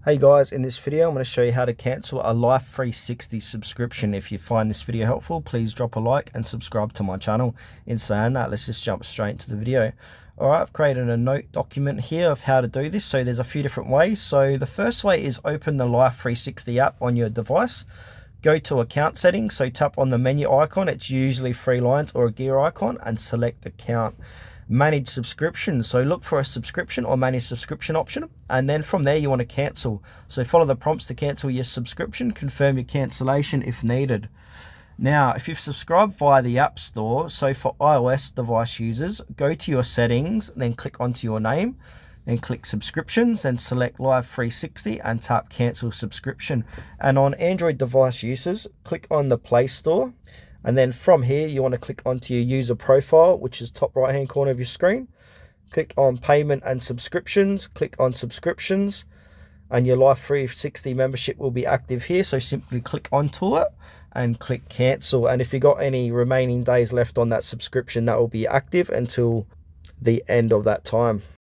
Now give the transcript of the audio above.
Hey guys, in this video I'm going to show you how to cancel a Life360 subscription. If you find this video helpful, please drop a like and subscribe to my channel. In saying that, let's just jump straight into the video. Alright, I've created a note document here of how to do this. So there's a few different ways. So the first way is open the Life360 app on your device. Go to account settings, so tap on the menu icon, it's usually 3 lines or a gear icon, and select account. Manage subscriptions, so look for a subscription or manage subscription option, and then from there you want to cancel. So follow the prompts to cancel your subscription, confirm your cancellation if needed. Now if you've subscribed via the App Store, so for iOS device users, go to your settings, then click onto your name, then click subscriptions, then select Life360 and tap cancel subscription. And on Android device users, click on the Play Store, and then from here you want to click onto your user profile, which is top right hand corner of your screen. Click on payment and subscriptions, click on subscriptions, and your Life360 membership will be active here. So simply click onto it and click cancel. And if you got any remaining days left on that subscription, that will be active until the end of that time.